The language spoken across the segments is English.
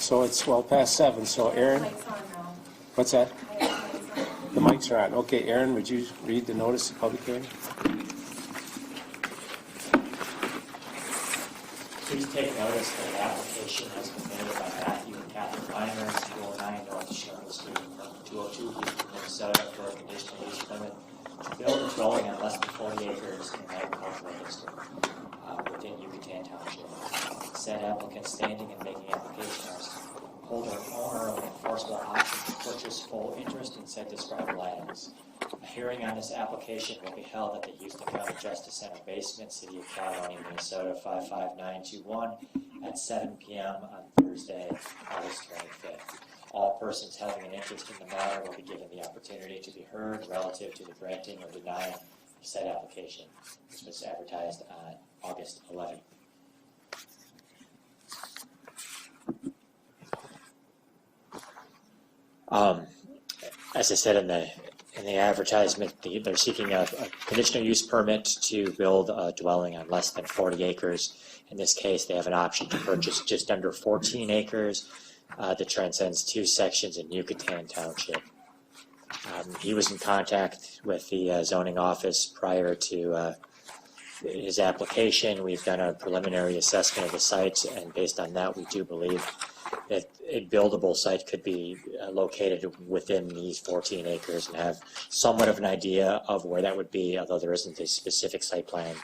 So it's well past 7. So Aaron, Lights on now. what's that? I have lights on. The mics are on. Okay, Aaron, would you read the notice of public hearing? Please take notice that the application has been made by Matthew and Catherine Reiner, 209 North Sherman Street, from 202 Houston, Minnesota, for a conditional use permit to build a dwelling on less than 40 acres in an agricultural district within Yucatan Township. Said applicant standing and making application are holder owner of an enforceable option to purchase full interest in said described lands. A hearing on this application will be held at the Houston County Justice Center basement, City of Caledonia, Minnesota 55921 at 7 p.m. on Thursday, August 25th. All persons having an interest in the matter will be given the opportunity to be heard relative to the granting or denying of said application. This was advertised on August 11th. As I said in the advertisement, they're seeking a conditional use permit to build a dwelling on less than 40 acres. In this case, they have an option to purchase just under 14 acres that transcends 2 sections in Yucatan Township. He was in contact with the zoning office prior to his application. We've done a preliminary assessment of the site, and based on that, we do believe that a buildable site could be located within these 14 acres and have somewhat of an idea of where that would be, although there isn't a specific site plan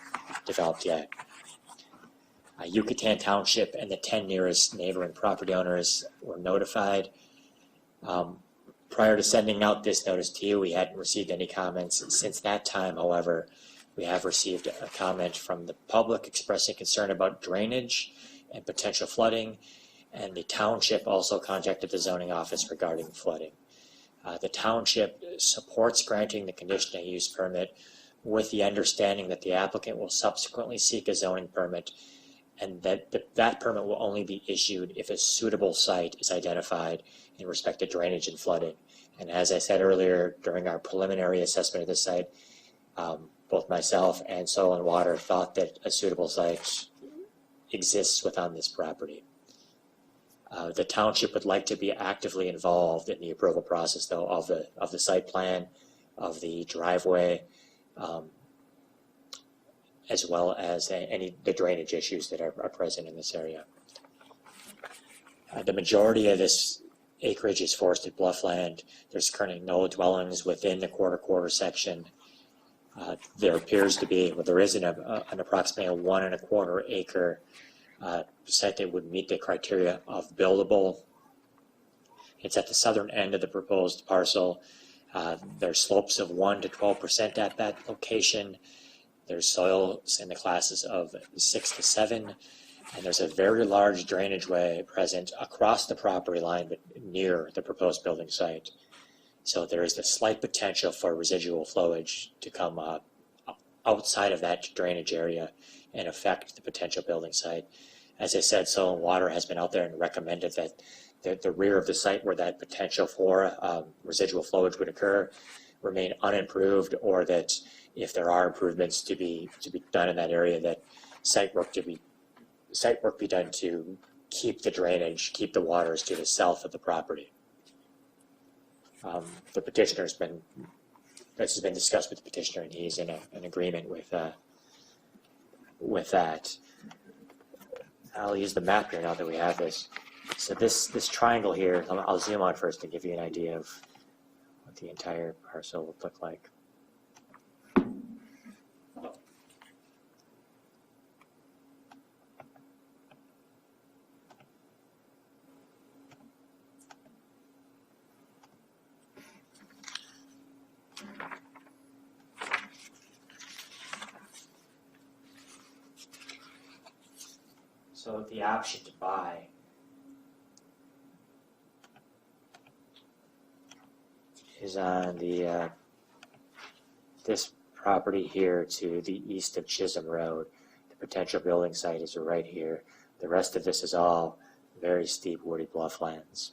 developed yet. Yucatan Township and the 10 nearest neighboring property owners were notified. Prior to sending out this notice to you, we hadn't received any comments. Since that time, however, we have received a comment from the public expressing concern about drainage and potential flooding, and the township also contacted the zoning office regarding flooding. The township supports granting the conditional use permit with the understanding that the applicant will subsequently seek a zoning permit, and that that permit will only be issued if a suitable site is identified in respect to drainage and flooding. And as I said earlier, during our preliminary assessment of the site, both myself and Soil and Water thought that a suitable site exists within this property. The township would like to be actively involved in the approval process, though, of the site plan, of the driveway, as well as the drainage issues that are present in this area. The majority of this acreage is forested bluffland. There's currently no dwellings within the quarter section. There appears to be, well, there is an approximately 1 1/4 acre site that would meet the criteria of buildable. It's at the southern end of the proposed parcel. There's slopes of 1 to 12% at that location. There's soils in the classes of 6 to 7, and there's a very large drainage way present across the property line but near the proposed building site. So there is a slight potential for residual flowage to come outside of that drainage area and affect the potential building site. As I said, Soil and Water has been out there and recommended that the rear of the site where that potential for residual flowage would occur remain unimproved, or that if there are improvements to be done in that area, that site work be done to keep the drainage, keep the waters to the south of the property. The petitioner's been, this has been discussed with the petitioner, and he's in an agreement with that. I'll use the map here now that we have this. So this triangle here, I'll zoom out first to give you an idea of what the entire parcel would look like. So the option to buy is on the this property here to the east of Chisholm Road. The potential building site is right here. The rest of this is all very steep woody blufflands.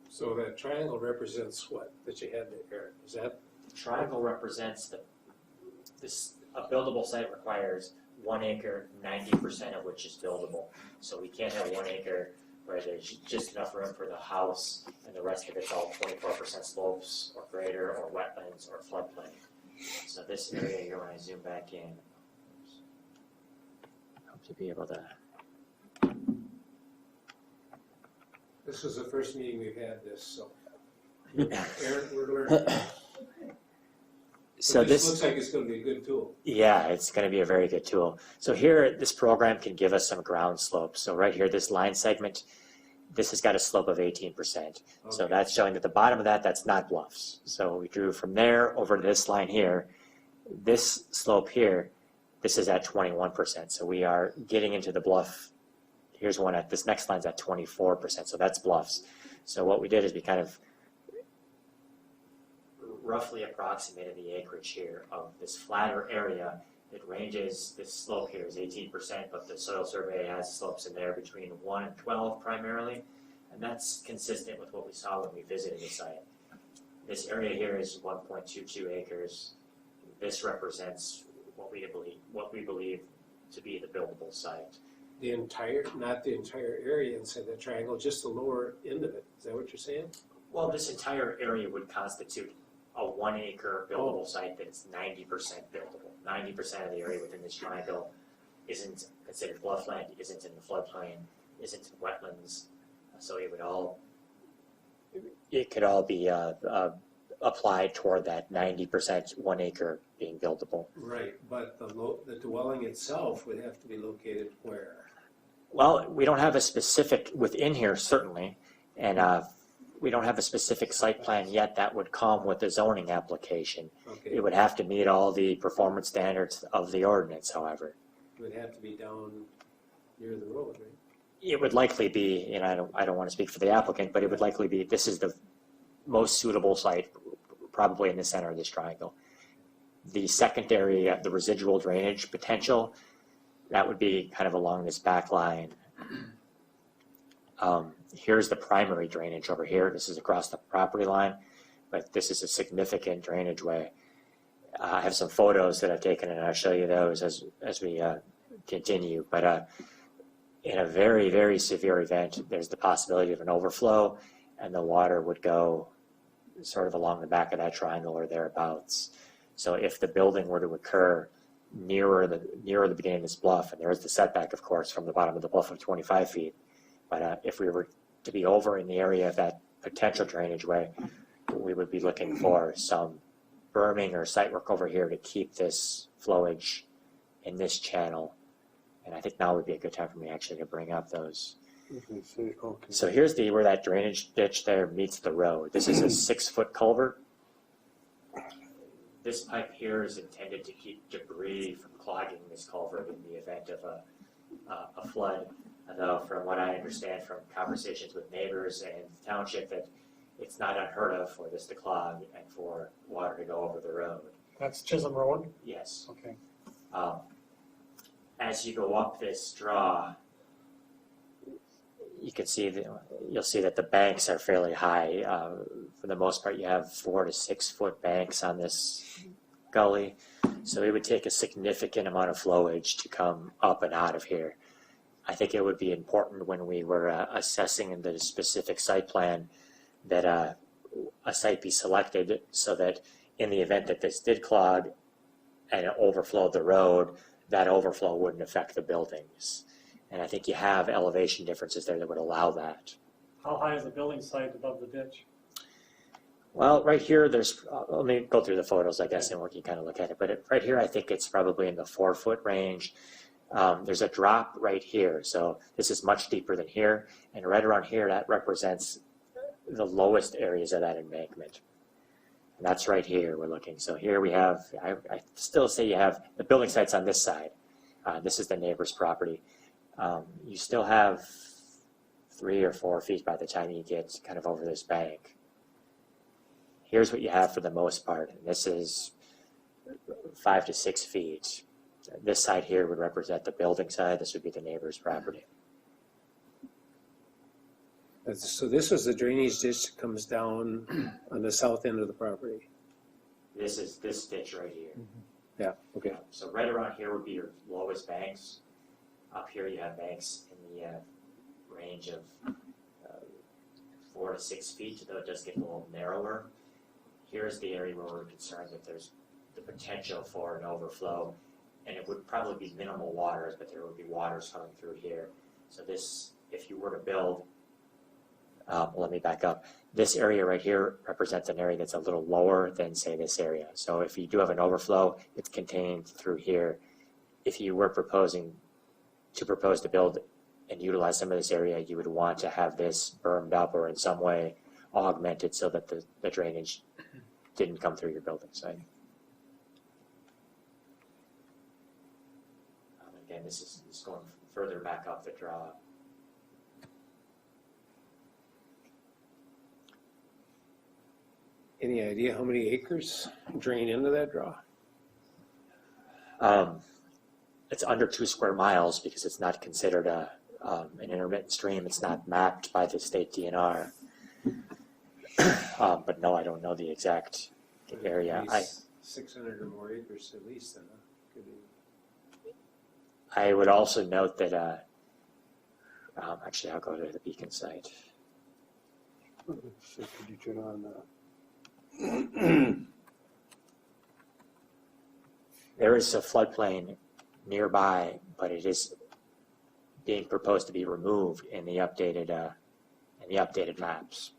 So that triangle represents what that you had there, Eric? Is that The triangle represents a buildable site requires 1 acre, 90% of which is buildable. So we can't have 1 acre where there's just enough room for the house and the rest of it's all 24% slopes or greater or wetlands or floodplain. So this area here, when I zoom back in, hope to be able to. This was the first meeting we've had this, so. Aaron, we're learning. So But this looks like it's gonna be a good tool. Yeah, it's going to be a very good tool. So here, this program can give us some ground slopes. So right here, this line segment, this has got a slope of 18%. So Okay. that's showing that the bottom of that, that's not bluffs. So we drew from there over to this line here. This slope here, this is at 21%. So we are getting into the bluff. Here's one at, this next line's at 24%. So that's bluffs. So what we did is we kind of roughly approximated the acreage here of this flatter area. It ranges, this slope here is 18%, but the soil survey has slopes in there between 1 and 12 primarily, and that's consistent with what we saw when we visited the site. This area here is 1.22 acres. This represents what we believe to be the buildable site. The entire, not the entire area inside the triangle, just the lower end of it. Is that what you're saying? Well, this entire area would constitute a 1 acre buildable site that's 90% buildable. 90% of the area within this triangle isn't considered bluffland, isn't in the floodplain, isn't in wetlands. So it could all be applied toward that 90% 1 acre being buildable. Right, but the dwelling itself would have to be located where? Well, we don't have a specific within here certainly, and we don't have a specific site plan yet that would come with the zoning application. Okay, It would have to meet all the performance standards of the ordinance, however. it would have to be down near the road, right? It would likely be, and I don't want to speak for the applicant, but it would likely be, this is the most suitable site, probably in the center of this triangle. The secondary, the residual drainage potential, that would be kind of along this back line. Here's the primary drainage over here. This is across the property line, but this is a significant drainage way. I have some photos that I've taken, and I'll show you those as we continue. But in a very, very severe event, there's the possibility of an overflow, and the water would go sort of along the back of that triangle or thereabouts. So if the building were to occur nearer the beginning of this bluff, and there is the setback, of course, from the bottom of the bluff of 25 feet, but if we were to be over in the area of that potential drainage way, we would be looking for some berming or site work over here to keep this flowage in this channel. And I think now would be a good time for me actually to bring up those. Okay. So here's where that drainage ditch there meets the road. This is a 6-foot culvert. This pipe here is intended to keep debris from clogging this culvert in the event of a flood. Although from what I understand from conversations with neighbors and the township, that it's not unheard of for this to clog and for water to go over the road. That's Chisholm Road? Yes. Okay. As you go up this draw, you can see you'll see that the banks are fairly high. For the most part, you have 4 to 6 foot banks on this gully, so it would take a significant amount of flowage to come up and out of here. I think it would be important when we were assessing the specific site plan that a site be selected so that in the event that this did clog and it overflowed the road, that overflow wouldn't affect the buildings. And I think you have elevation differences there that would allow that. How high is the building site above the ditch? Well, right here, there's, let me go through the photos, I guess, and we can kind of look at it. But right here, I think it's probably in the 4-foot range. There's a drop right here, so this is much deeper than here. And right around here, that represents the lowest areas of that embankment. And that's right here we're looking. So here we have, I still say you have the building sites on this side. This is the neighbor's property. You still have 3 or 4 feet by the time you get kind of over this bank. Here's what you have for the most part. And this is 5 to 6 feet. This side here would represent the building side. This would be the neighbor's property. So this was the drainage ditch that comes down on the south end of the property. This is this ditch right here. Yeah, okay. So right around here would be your lowest banks. Up here you have banks in the range of 4 to 6 feet, though it does get a little narrower. Here's the area where we're concerned that there's the potential for an overflow, and it would probably be minimal waters, but there would be waters coming through here. So this, if you were to build, let me back up. This area right here represents an area that's a little lower than, say, this area. So if you do have an overflow, it's contained through here. If you were propose to build and utilize some of this area, you would want to have this bermed up or in some way augmented so that the drainage didn't come through your building site. Again, this is going further back up the draw. Any idea how many acres drain into that draw? It's under 2 square miles because it's not considered an intermittent stream. It's not mapped by the state DNR. But no, I don't know the exact area. At least 600 or more acres at least, then, huh? Could be. I would also note that, actually I'll go to the beacon site. So could you turn on There is a floodplain nearby, but it is being proposed to be removed in the updated maps.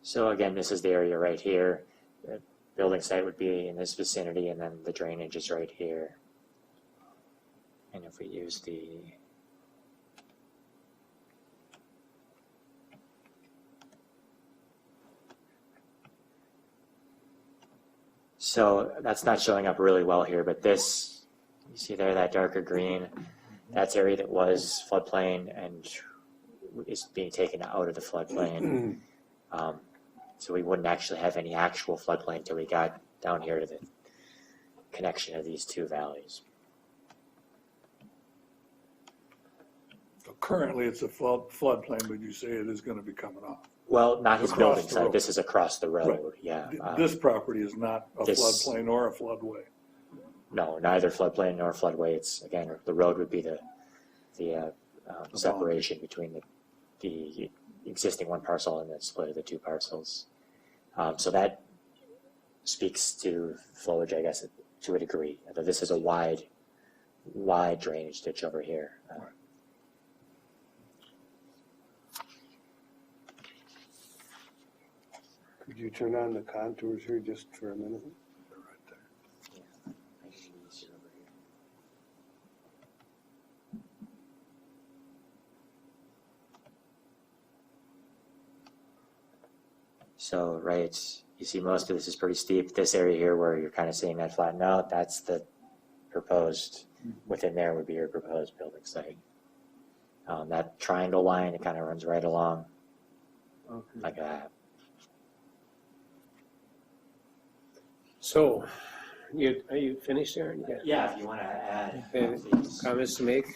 So again, this is the area right here. The building site would be in this vicinity, and then the drainage is right here. And if we use the so that's not showing up really well here, but this, you see there, that darker green, that's area that was floodplain and is being taken out of the floodplain. So we wouldn't actually have any actual floodplain until we got down here to the connection of these two valleys. So currently it's a floodplain, but you say it is going to be coming off. Well, not his Across building the site. road. This is across the road. Right. Yeah. This property is not a this- floodplain or a floodway. No, neither floodplain nor floodway. It's again, the road would be the separation between the existing one parcel and the split of the two parcels. So that speaks to flowage, I guess, to a degree. Although this is a wide drainage ditch over here. Could you turn on the contours here just for a minute? They're right there. I just need these over here. So, right, you see most of this is pretty steep. This area here where you're kind of seeing that flatten out, that's the proposed, within there would be your proposed building site. That triangle line, it kind of runs right along Okay. like that. So, are you finished, Aaron? You got Yeah, if you want to add. any please. comments to make?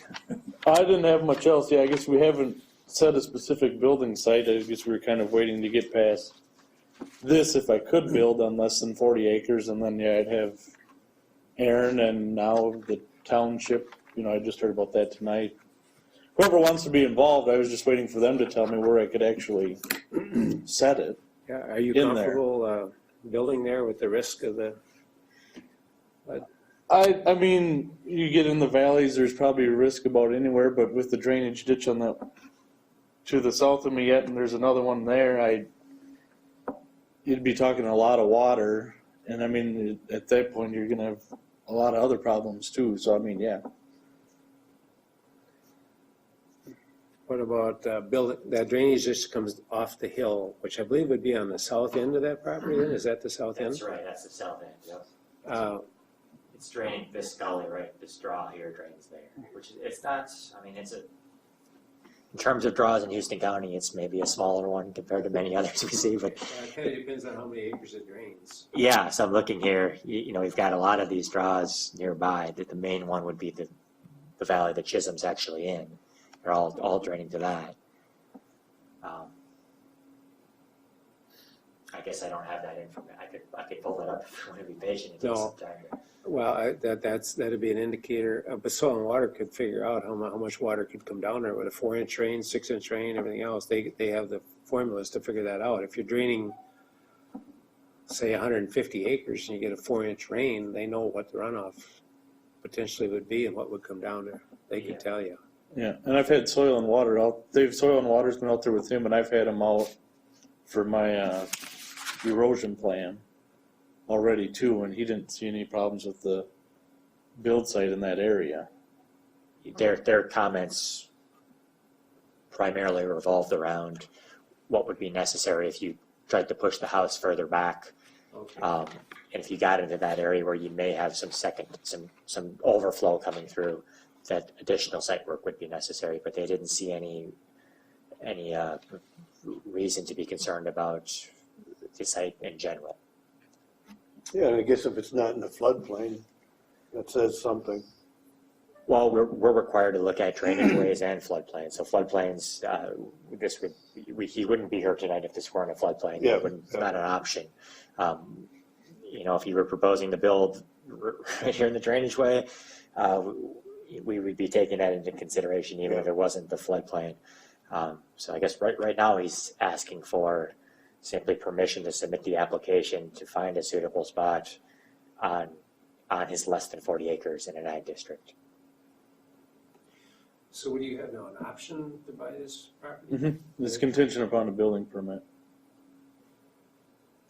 I didn't have much else. Yeah, I guess we haven't set a specific building site. I guess we were kind of waiting to get past this if I could build on less than 40 acres. And then, yeah, I'd have Aaron and now the township. You know, I just heard about that tonight. Whoever wants to be involved, I was just waiting for them to tell me where I could actually set it. Yeah, are you In there. comfortable building there with the risk of the? I mean, you get in the valleys, there's probably a risk about anywhere, but with the drainage ditch on the, to the south of me yet, and there's another one there, you'd be talking a lot of water, and I mean, at that point, you're gonna have a lot of other problems too, so I mean, yeah. What about building, that drainage just comes off the hill, which I believe would be on the south end of that property then? Is that the south end? That's right, that's the south end, yep. It's draining this gully, right? This draw here drains there, which is, it's not, I mean, it's a, in terms of draws in Houston County, it's maybe a smaller one compared to many others we see, but It kind of depends on how many acres it drains. yeah, so I'm looking here, you know, we've got a lot of these draws nearby, that the main one would be the valley that Chisholm's actually in. They're all draining to that. I guess I don't have that information. I could pull it up if you want to be patient and take some time. Well, that'd be an indicator, but soil and water could figure out how much water could come down there with a 4-inch rain, 6-inch rain, everything else. They have the formulas to figure that out. If you're draining, say 150 acres and you get a 4-inch rain, they know what the runoff potentially would be and what would come down there. They can tell you. Yeah, and I've had Soil and Water out. Soil and Water's been out there with him, and I've had him out for my erosion plan already too, and he didn't see any problems with the build site in that area. Their comments primarily revolved around what would be necessary if you tried to push the house further back. Okay. And if you got into that area where you may have some overflow coming through, that additional site work would be necessary, but they didn't see any reason to be concerned about the site in general. Yeah, and I guess if it's not in the floodplain, that says something. Well, we're required to look at drainage ways and floodplains. So floodplains, he wouldn't be here tonight if this weren't a floodplain. Yeah, It's not an option. You know, if you were proposing to build right here in the drainage way, we would be taking that into consideration even if it wasn't the floodplain. So I guess right now he's asking for simply permission to submit the application to find a suitable spot on his less than 40 acres in an ag district. So what do you have now, an option to buy this property? Mm-hmm. It's contingent upon a building permit.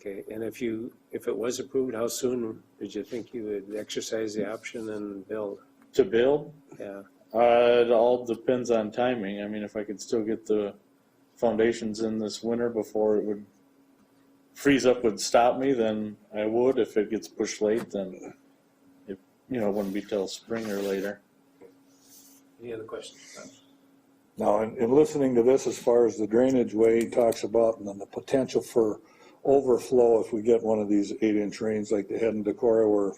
Okay, and if it was approved, how soon did you think you would exercise the option and build? To build, Yeah, it all depends on timing. I mean, if I could still get the foundations in this winter before it would freeze up would stop me, then I would. If it gets pushed late, then it wouldn't be till spring or later. any other questions? Now, in listening to this, as far as the drainage way he talks about, and then the potential for overflow if we get one of these 8-inch rains like they had in Decorah, where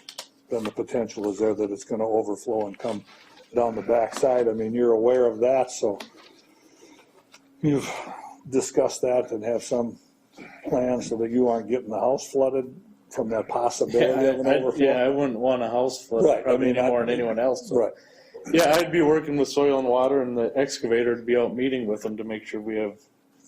then the potential is there that it's gonna overflow and come down the backside. I mean, you're aware of that, so you've discussed that and have some plans so that you aren't getting the house flooded from that possibility of an overflow? I wouldn't want a house flooded Right, I probably mean, any more than anyone else. So. Right. Yeah, I'd be working with Soil and Water and the excavator to be out meeting with them to make sure we have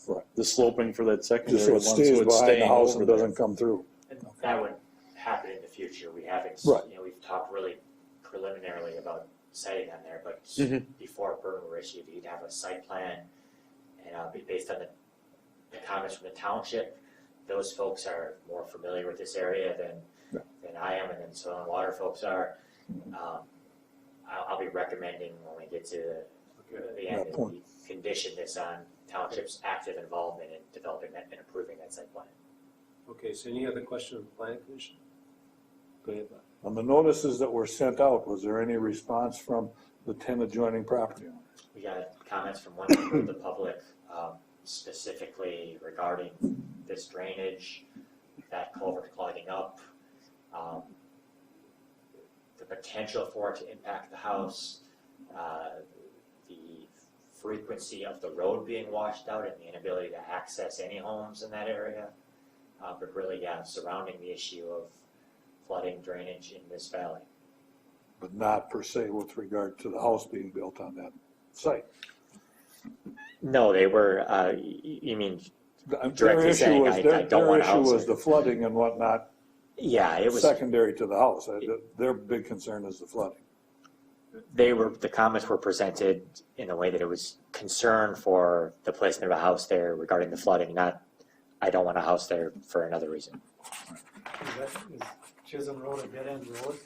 Right. the sloping for that secondary Just so one, it stays it's behind the staying house over and there. doesn't come through. And that would happen in the future. We haven't, Right. we've talked really preliminarily about siting on there, but Mhm. before a permit were issued, he'd have a site plan, and based on the comments from the township, those folks are more familiar with this area than I am, and then soil and water folks are. I'll be recommending when we get to the end, that we condition this on township's active involvement in developing that and approving that site plan. Okay, so any other questions of the planning commission? Go ahead, Bob. On the notices that were sent out, was there any response from the 10 adjoining property owners? We got comments from one member of the public, specifically regarding this drainage, that culvert clogging up, the potential for it to impact the house, the frequency of the road being washed out and the inability to access any homes in that area. But really, surrounding the issue of flooding drainage in this valley. But not per se with regard to the house being built on that site. No, they were, you mean, Their Directly issue saying, was, I their don't want a issue house was there. the flooding and whatnot, yeah, it was. secondary to the house. Their big concern is the flooding. The comments were presented in a way that it was concern for the placement of a house there regarding the flooding, not, I don't want a house there for another reason. Is Chisholm Road a dead end road?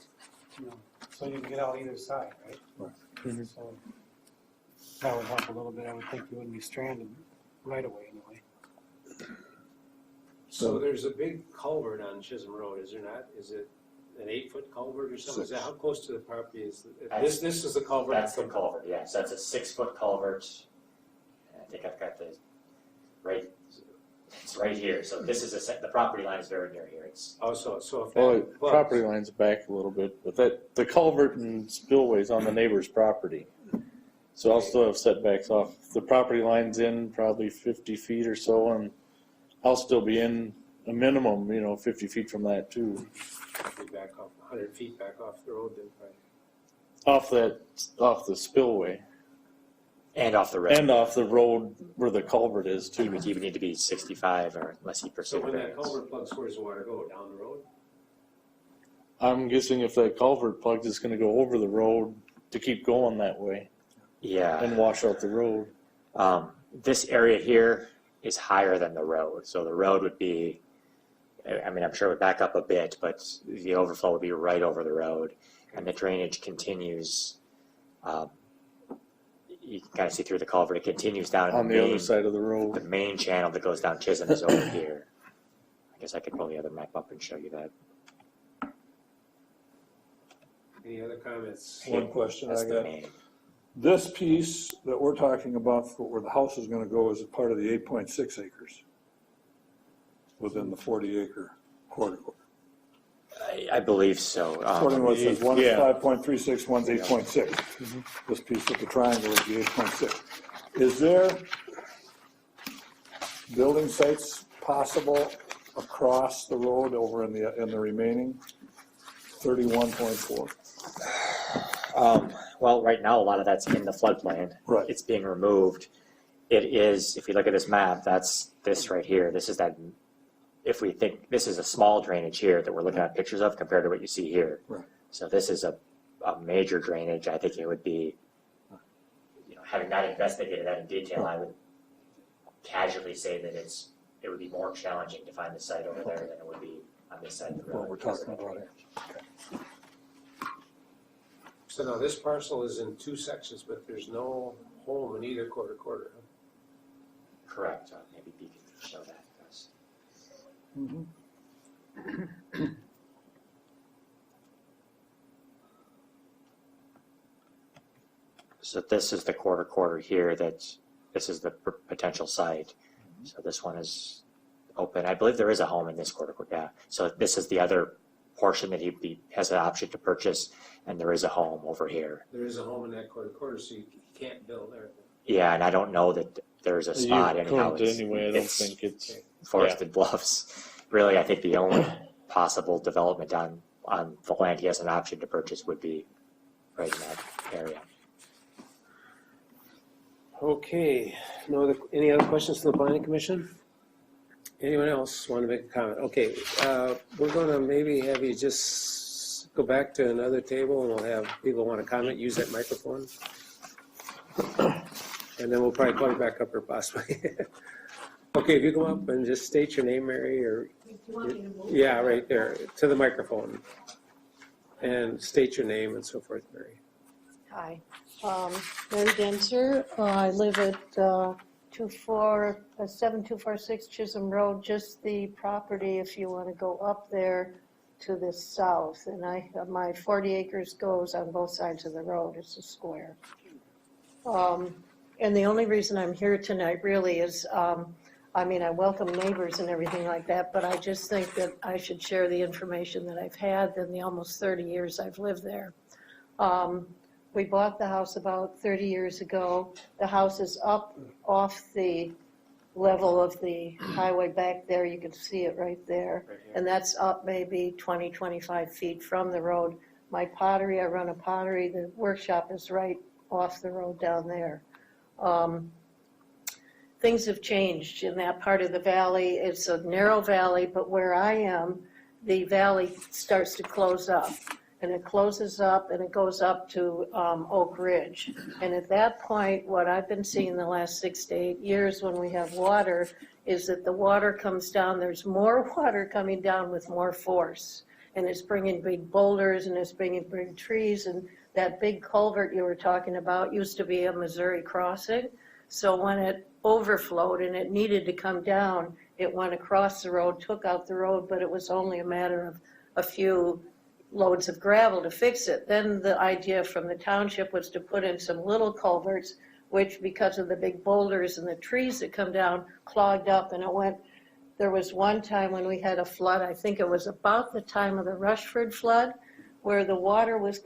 So you can get out either side, right? Right. Mhm. So that would help a little bit. I would think you wouldn't be stranded right away anyway. So there's a big culvert on Chisholm Road, is there not? Is it an 8-foot culvert or something? Is that, how close to the property is, That's- this is the culvert? That's the culvert, yeah, so that's a 6-foot culvert. I think I've got the, right, it's right here, so this is the property line is very near here, it's, Oh, so if Well, that the plugs- property line's back a little bit, but the culvert and spillway's on the neighbor's property. So I'll still have setbacks off, the property line's in probably 50 feet or so, and I'll still be in a minimum, 50 feet from that too. be back off, 100 feet back off the road then, right? Off the spillway, and off the road. and off the road where the culvert is You too. would need to be 65 or unless you So pursue when that variance. culvert plugs, where's the water go, down the road? I'm guessing if that culvert plugs, it's gonna go over the road to keep going that way Yeah, and wash out the road. this area here is higher than the road, so the road would be, I mean, I'm sure it would back up a bit, but the overflow would be right over the road, and the drainage continues. You can kind of see through the culvert, it continues down. On the other side of the The road. main channel that goes down Chisholm is over here. I guess I could pull the other map up and show you that. Any other comments? One question That's I the got. main. This piece that we're talking about for where the house is gonna go is a part of the 8.6 acres within the 40-acre corridor. I believe so. According to what it says, one is Yeah. 5.36, one's 8.6. This piece with the triangle is the 8.6. Is there building sites possible across the road over in the remaining 31.4? Well, right now, a lot of that's in the floodplain. Right. It's being removed. It is, if you look at this map, that's this right here. This is that, if we think, this is a small drainage here that we're looking at pictures of compared to what you see here. Right. So this is a major drainage. I think it would be, having not investigated that in detail, I would casually say that it would be more challenging to find the site over there than it would be on this side of the road. What we're talking about here. So now this parcel is in 2 sections, but there's no home in either quarter. Huh? Correct. Maybe Beacon can show that to us. So this is the quarter here this is the potential site. So this one is open. I believe there is a home in this quarter, yeah. So this is the other portion that he has an option to purchase, and there is a home over here. There is a home in that quarter, so you can't build there. Yeah, and I don't know that there's a spot You anyhow. couldn't anyway, I don't It's think it's, forested bluffs. Really, I think the only possible development on the land he has an option to purchase would be right in that area. Okay, any other questions from the planning commission? Anyone else want to make a comment? Okay, we're gonna maybe have you just go back to another table and we'll have people want to comment, use that microphone. And then we'll probably call you back up or possibly. Okay, if you come up and just state your name, Mary, or, yeah, right there, to the microphone. And state your name and so forth, Mary. Hi, Mary Denser. I live at 7246 Chisholm Road, just the property if you want to go up there to the south. And my 40 acres goes on both sides of the road. It's a square. And the only reason I'm here tonight really is, I welcome neighbors and everything like that, but I just think that I should share the information that I've had in the almost 30 years I've lived there. We bought the house about 30 years ago. The house is up off the level of the highway back there. You can see it right there. And that's up maybe 20, 25 feet from the road. My pottery, I run a pottery, the workshop is right off the road down there. Things have changed in that part of the valley. It's a narrow valley, but where I am, the valley starts to close up. And it closes up and it goes up to Oak Ridge. And at that point, what I've been seeing the last 6 to 8 years when we have water is that the water comes down, there's more water coming down with more force. And it's bringing big boulders and it's bringing big trees. And that big culvert you were talking about used to be a Missouri crossing. So when it overflowed and it needed to come down, it went across the road, took out the road, but it was only a matter of a few loads of gravel to fix it. Then the idea from the township was to put in some little culverts, which because of the big boulders and the trees that come down, clogged up, and it went. There was one time when we had a flood, I think it was about the time of the Rushford flood, where the water was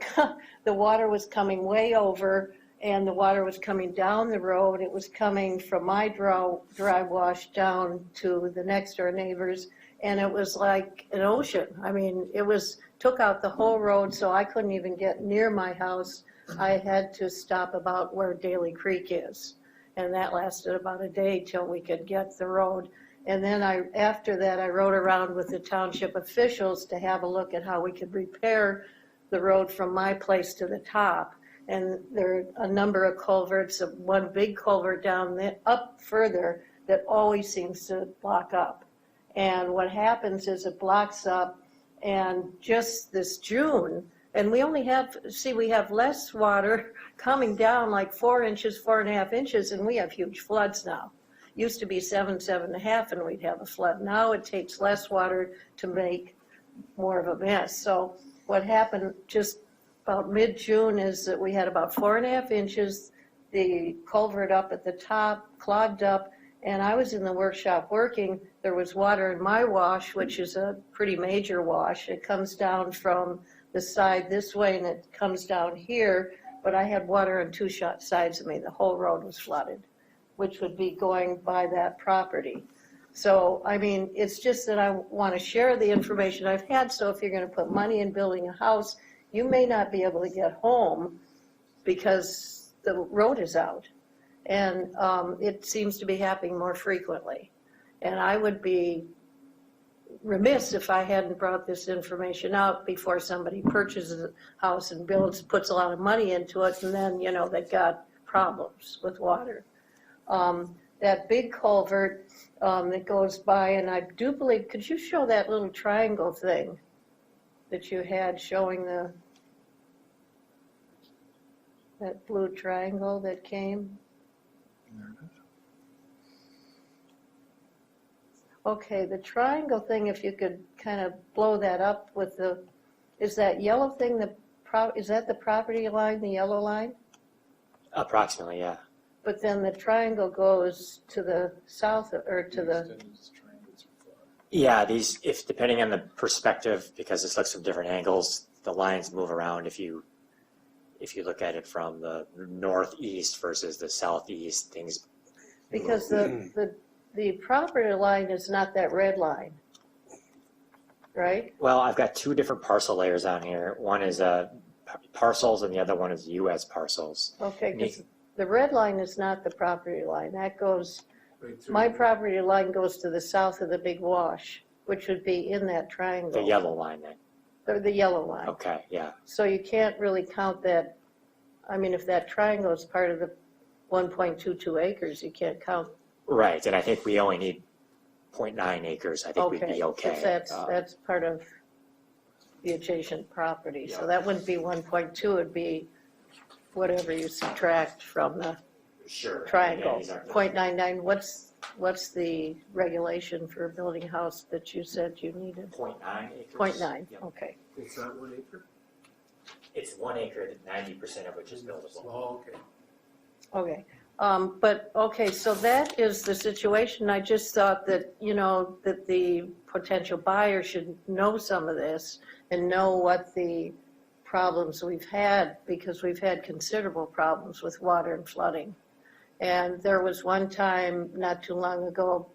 coming way over, and the water was coming down the road. It was coming from my dry wash down to the next door neighbors, and it was like an ocean. I mean, took out the whole road, so I couldn't even get near my house. I had to stop about where Daly Creek is, and that lasted about a day till we could get the road. And then after that, I rode around with the township officials to have a look at how we could repair the road from my place to the top. And there are a number of culverts, one big culvert down there, up further, that always seems to block up. And what happens is it blocks up, and just this June, and we have less water coming down, like 4 inches, 4.5 inches, and we have huge floods now. Used to be 7.5, and we'd have a flood. Now it takes less water to make more of a mess. So what happened just about mid-June is that we had about 4.5 inches, the culvert up at the top clogged up, and I was in the workshop working. There was water in my wash, which is a pretty major wash. It comes down from the side this way, and it comes down here, but I had water on two sides of me. The whole road was flooded, which would be going by that property. So, I mean, it's just that I want to share the information I've had, so if you're going to put money in building a house, you may not be able to get home because the road is out. And it seems to be happening more frequently. And I would be remiss if I hadn't brought this information out before somebody purchases a house and puts a lot of money into it, and then, they've got problems with water. That big culvert that goes by, and I do believe, could you show that little triangle thing that you had showing that blue triangle that came? Okay, the triangle thing, if you could kind of blow that up with is that yellow thing, is that the property line, the yellow line? Approximately, yeah. But then the triangle goes to the south or to the, Yeah, if depending on the perspective, because this looks from different angles, the lines move around. If you look at it from the northeast versus the southeast, things. because the property line is not that red line, right? Well, I've got two different parcel layers on here. One is parcels, and the other one is U.S. parcels. Okay, because the red line is not the property line. That goes, my property line goes to the south of the big wash, which would be in that triangle. The yellow line, then. Or the yellow line. Okay, yeah. So you can't really count that. I mean, if that triangle is part of the 1.22 acres, you can't count. Right, and I think we only need 0.9 acres. I think we'd be okay. If that's part of the adjacent property. So Yeah. that wouldn't be 1.2, it'd be whatever you subtract from the Sure. triangle. Yeah, these aren't- 0.99, what's the regulation for building a house that you said you needed? 0.9 acres. 0.9, Yep. okay. It's not 1 acre? It's 1 acre, 90% of which is buildable. Oh, okay. Okay, okay, so that is the situation. I just thought that, that the potential buyer should know some of this and know what the problems we've had, because we've had considerable problems with water and flooding. And there was one time not too long ago,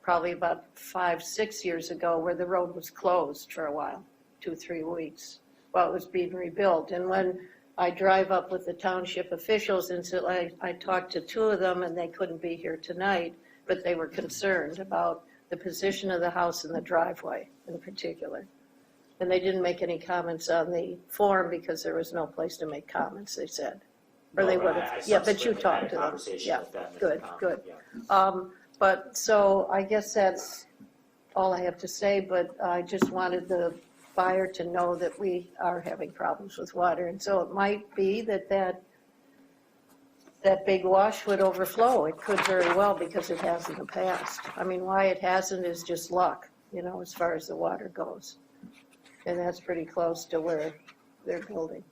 probably about 5-6 years ago, where the road was closed for a while, 2-3 weeks, while it was being rebuilt. And when I drive up with the township officials, and so I talked to 2 of them, and they couldn't be here tonight, but they were concerned about the position of the house and the driveway in particular. And they didn't make any comments on the form because there was no place to make comments, they said. Or they would have, yeah, but you talked to them. Yeah, good. But so I guess that's all I have to say, but I just wanted the buyer to know that we are having problems with water. And so it might be that big wash would overflow. It could very well, because it has in the past. I mean, why it hasn't is just luck, as far as the water goes. And that's pretty close to where they're building.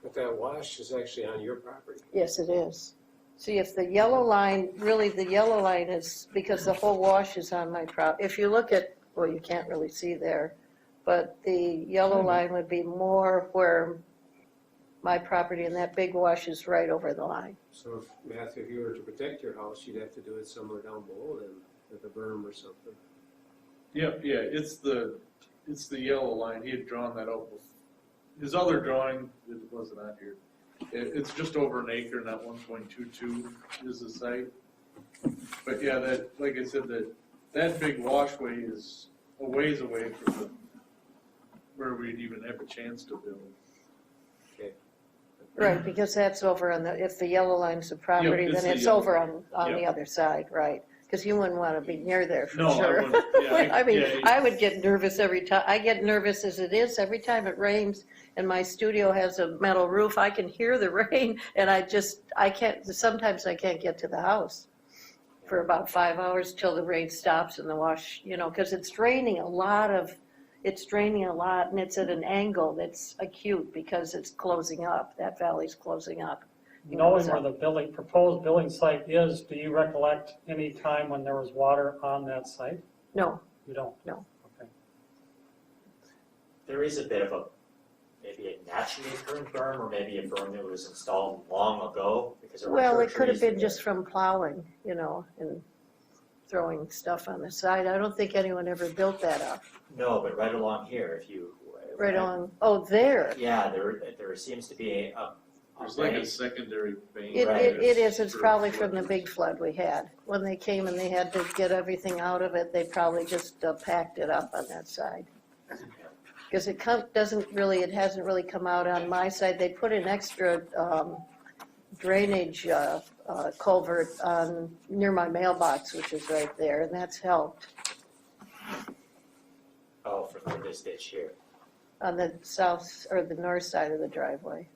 But that wash is actually on your property. Yes, it is. See, if the yellow line, really the yellow line is, because the whole wash is on my if you look at, well, you can't really see there, but the yellow line would be more where my property, and that big wash is right over the line. So if, Matthew, if you were to protect your house, you'd have to do it somewhere down below then, with a berm or something. Yep, yeah, it's the yellow line, he had drawn that out before. His other drawing, it wasn't on here. It's just over an acre, not 1.22 is the site. But yeah, that, like I said, that big washway is a ways away from where we'd even have a chance to build. Right, because that's over on the, if the yellow line's the property, it's then the it's yellow over on the Yep. other side, right? Because you wouldn't want to be near there for No, I sure. wouldn't. Yeah, I mean, yeah. I would get nervous every time, I get nervous as it is, every time it rains and my studio has a metal roof, I can hear the rain and sometimes I can't get to the house for about 5 hours till the rain stops and the wash, because it's draining a lot and it's at an angle that's acute because it's closing up, that valley's closing up. Knowing where the proposed building site is, do you recollect any time when there was water on that site? No, You don't? No. Okay. There is a bit of maybe a naturally occurring berm, or maybe a berm that was installed long ago, because there were well, sure it could have trees been there. just from plowing, and throwing stuff on the side. I don't think anyone ever built that up. No, but right along here, if you. Right on, oh, there. Yeah, there seems to be a There's like a secondary vein. It is, it's for probably from the flood. big flood we had. When they came and they had to get everything out of it, they probably just packed it up on that side. Because it hasn't really come out on my side. They put an extra drainage culvert near my mailbox, which is right there, and that's helped Oh, for this ditch here. on the south or the north side of the driveway.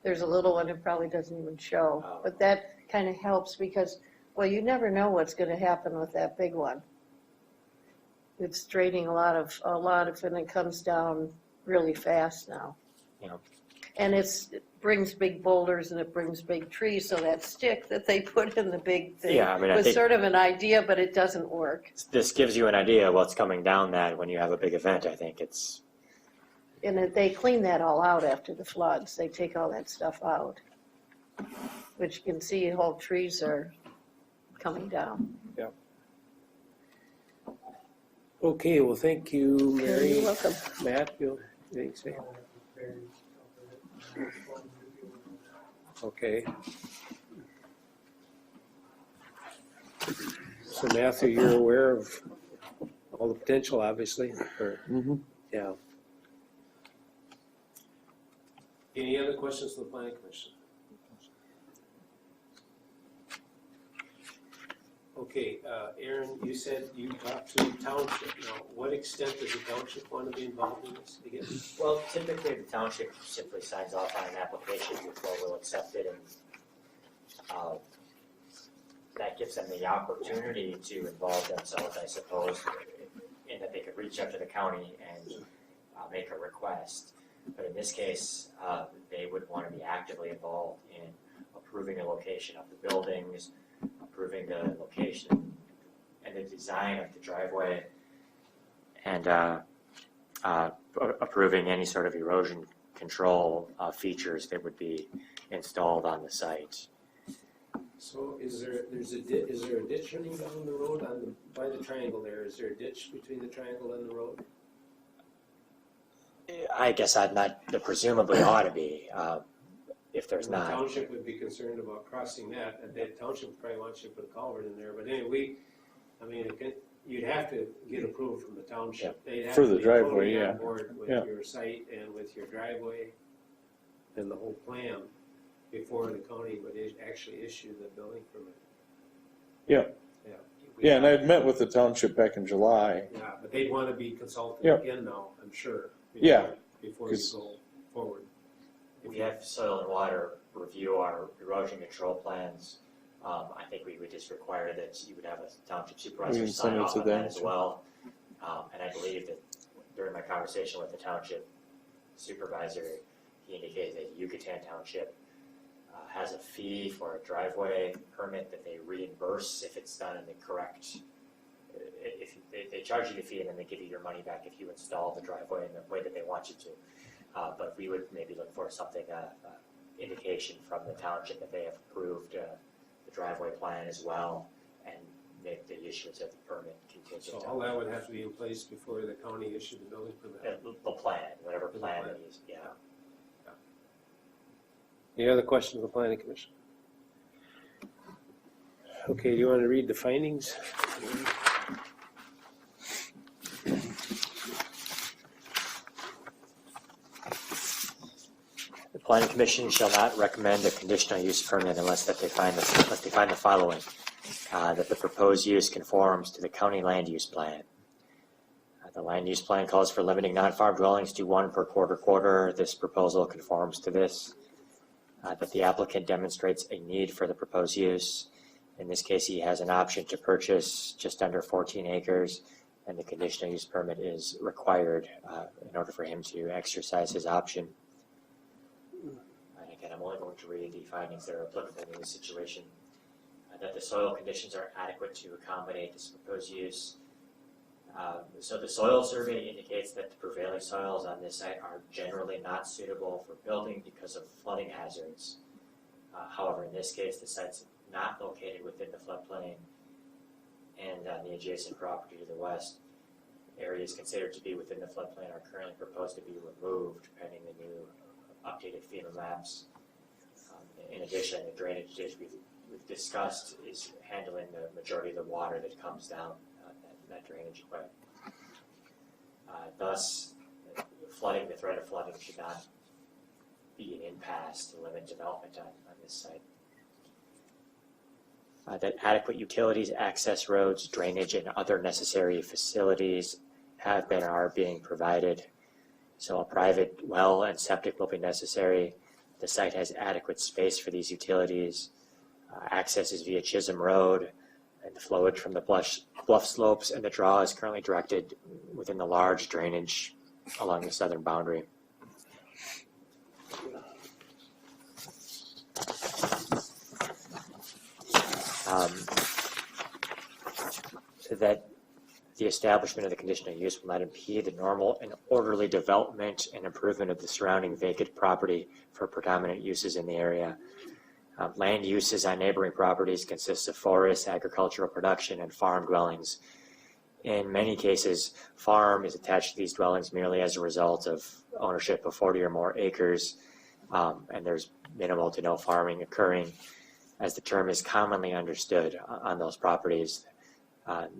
There's a little one that probably doesn't even show, Oh. but that kind of helps because, well, you never know what's going to happen with that big one. It's draining a lot of, and it comes down really fast now. Yeah. And it brings big boulders and it brings big trees, so that stick that they put in the big thing Yeah, I mean, I was think sort of an idea, but it doesn't work. this gives you an idea of what's coming down that when you have a big event. I think it's. And they clean that all out after the floods. They take all that stuff out, which you can see whole trees are coming down. Okay, well, thank you, Mary. You're welcome. Matt, you, anything to say? Okay. So Matthew, you're aware of all the potential, obviously, or, yeah. Any other questions from the planning commission? Okay, Aaron, you said you talked to the township. Now, what extent does the township want to be involved in this again? Well, typically the township simply signs off on an application before we'll accept it, and that gives them the opportunity to involve themselves, I suppose, in that they could reach out to the county and make a request. But in this case, they would want to be actively involved in approving the location of the buildings, approving the location and the design of the driveway, and approving any sort of erosion control features that would be installed on the site. So is there a ditch running down the road by the triangle there? Is there a ditch between the triangle and the road? I guess there presumably ought to be, if there's The not. township would be concerned about crossing that, and the township probably wants you to put a culvert in there, but anyway, you'd have to get approval from the township. They'd have For to the be driveway, totally on yeah. board with Yeah. your site and with your driveway and the whole plan before the county would actually issue the building permit. Yeah. Yeah. Yeah, and I'd met with the township back in July. Yeah, but they'd want to be consulted Yeah. again now, I'm sure. Yeah. Before you 'Cause- go forward. If you have soil and water review our erosion control plans, I think we would just require that you would have a township We supervisor can sign send it off to on them, that as too. well. And I believe that during my conversation with the township supervisor, he indicated that Yucatan Township has a fee for a driveway permit that they reimburse if it's done in the correct, if they charge you the fee and then they give you your money back if you install the driveway in the way that they want you to. But we would maybe look for something, indication from the township that they have approved the driveway plan as well, and make the issuance of the permit contingent So on all that would have to be in place before the county issued the building permit. the plan, whatever plan plan. they use, yeah. Any other questions of the planning commission? Okay, do you want to read the findings? The planning commission shall not recommend a conditional use permit unless they find the following. That the proposed use conforms to the county land use plan. The land use plan calls for limiting non-farm dwellings to 1 per quarter. This proposal conforms to this. That the applicant demonstrates a need for the proposed use. In this case, he has an option to purchase just under 14 acres, and the conditional use permit is required in order for him to exercise his option. And again, I'm only going to read the findings that are applicable in this situation. That the soil conditions are adequate to accommodate this proposed use. So the soil survey indicates that the prevailing soils on this site are generally not suitable for building because of flooding hazards. However, in this case, the site's not located within the floodplain, and on the adjacent property to the west, areas considered to be within the floodplain are currently proposed to be removed pending the new updated FEMA maps. In addition, the drainage ditch we've discussed is handling the majority of the water that comes down that drainage way. Thus, the threat of flooding should not be an impasse to limit development on this site. That adequate utilities, access roads, drainage, and other necessary facilities have been or are being provided. So a private well and septic will be necessary. The site has adequate space for these utilities. Access is via Chisholm Road, and the flowage from the bluff slopes and the draw is currently directed within the large drainage along the southern boundary. That the establishment of the conditional use will not impede the normal and orderly development and improvement of the surrounding vacant property for predominant uses in the area. Land uses on neighboring properties consists of forests, agricultural production, and farm dwellings. In many cases, farm is attached to these dwellings merely as a result of ownership of 40 or more acres, and there's minimal to no farming occurring, as the term is commonly understood on those properties.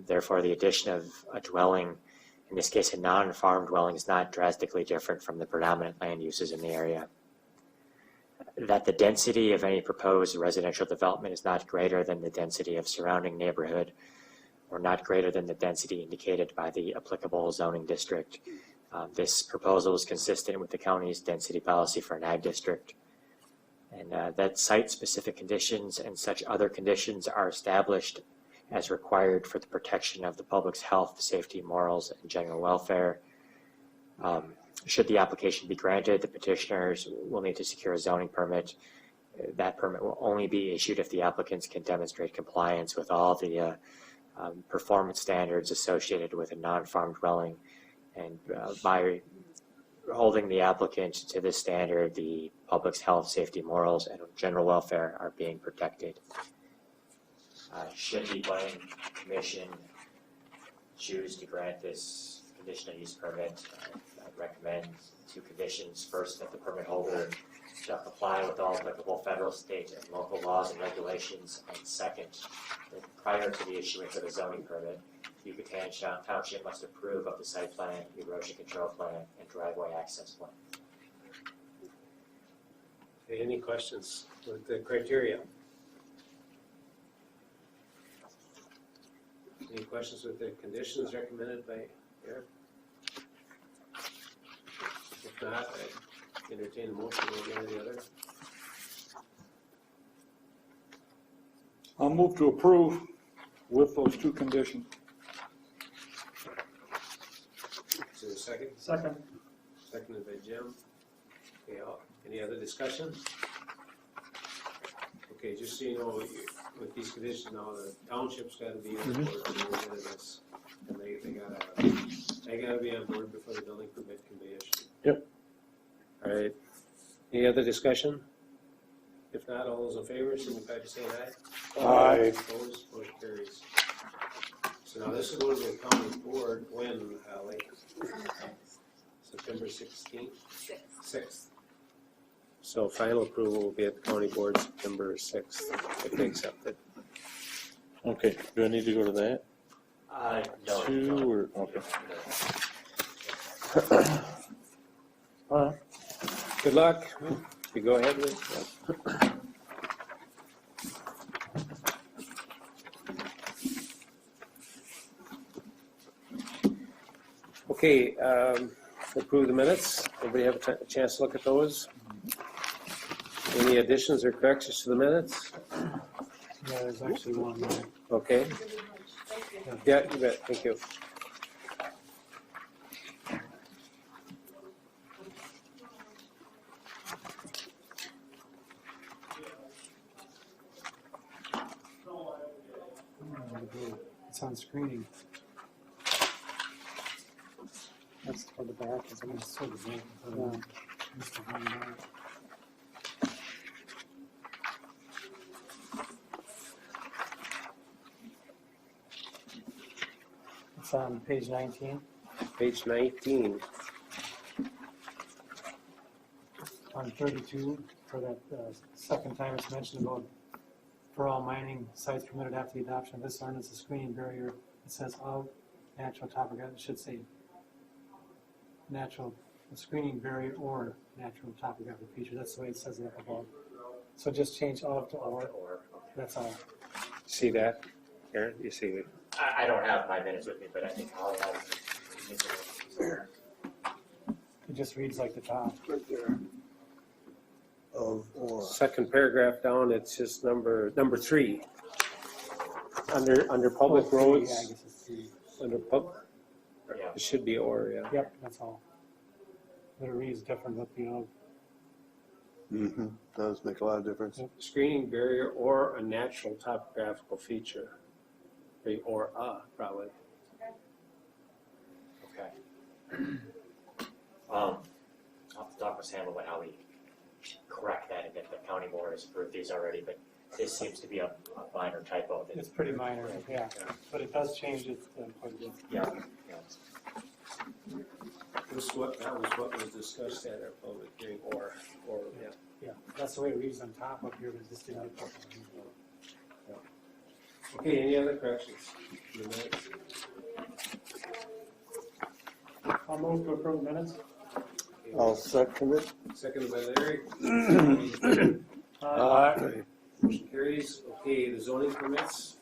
Therefore, the addition of a dwelling, in this case a non-farm dwelling, is not drastically different from the predominant land uses in the area. That the density of any proposed residential development is not greater than the density of surrounding neighborhood, or not greater than the density indicated by the applicable zoning district. This proposal is consistent with the county's density policy for an ag district. And that site-specific conditions and such other conditions are established as required for the protection of the public's health, safety, morals, and general welfare. Should the application be granted, the petitioners will need to secure a zoning permit. That permit will only be issued if the applicants can demonstrate compliance with all the performance standards associated with a non-farm dwelling. And by holding the applicant to this standard, the public's health, safety, morals, and general welfare are being protected. Should the planning commission choose to grant this conditional use permit, I'd recommend 2 conditions. First, that the permit holder shall comply with all applicable federal, state, and local laws and regulations. And second, that prior to the issuance of the zoning permit, Yucatan Township must approve of the site plan, erosion control plan, and driveway access plan. Okay, any questions with the criteria? Any questions with the conditions recommended by Eric? If not, I entertain a motion one way or the other. I'll move to approve with those 2 conditions. Is there a second? Second. Seconded by Jim. Okay, any other discussion? Okay, just so you know, with these conditions now, the township's gotta be on board with this. And they gotta be on board before the building permit can be issued. Yep. All right, any other discussion? If not, all those in favor, signify by saying aye. Aye. Opposed, motion carries. So now this is going to the county board when, like, September 16th? 6th. So final approval will be at the county board September 6th, if they accept it. Okay, do I need to go to that? No. Two or, okay. Alright, Good luck. You go ahead with. Okay, approve the minutes. Everybody have a chance to look at those? Any additions or corrections to the minutes? Yeah, there's actually one there. Okay. Yeah, you bet. Thank you. It's on screening. That's for the back, it's on the sort of back. Mr. Van Dyke. It's on page 19. Page 19. On 32, for that second time it's mentioned about for all mining sites permitted after the adoption of this ordinance, a screening barrier, it says of natural topographic, it should say natural, a screening barrier or natural topographic feature, that's the way it says it up above. So just change of to or, that's all. See that? Aaron, you see it? I don't have my minutes with me, but I think I'll have. It just reads like the top. Right there. Of or. Second paragraph down, it's just number 3. Under public Yeah, I roads, guess it's three. under pub, Yeah. it should be or, yeah. Yep, that's all. But it reads different with the of. Mm-hmm, does make a lot of difference. Screening barrier or a natural topographical feature. Or probably. Okay. I'll have to talk with Sam about how we correct that and get the county board has approved these already, but this seems to be a minor typo. It's pretty minor, yeah, but it does change it quite a bit. Yeah. That was what was discussed at our public hearing, or, yeah. Yeah, that's the way it reads on top up here, but this didn't. Okay, any other corrections? to the minutes? I'll move to approve minutes. I'll second it. Seconded by Larry. Aye. Motion carries. Okay, the zoning permits.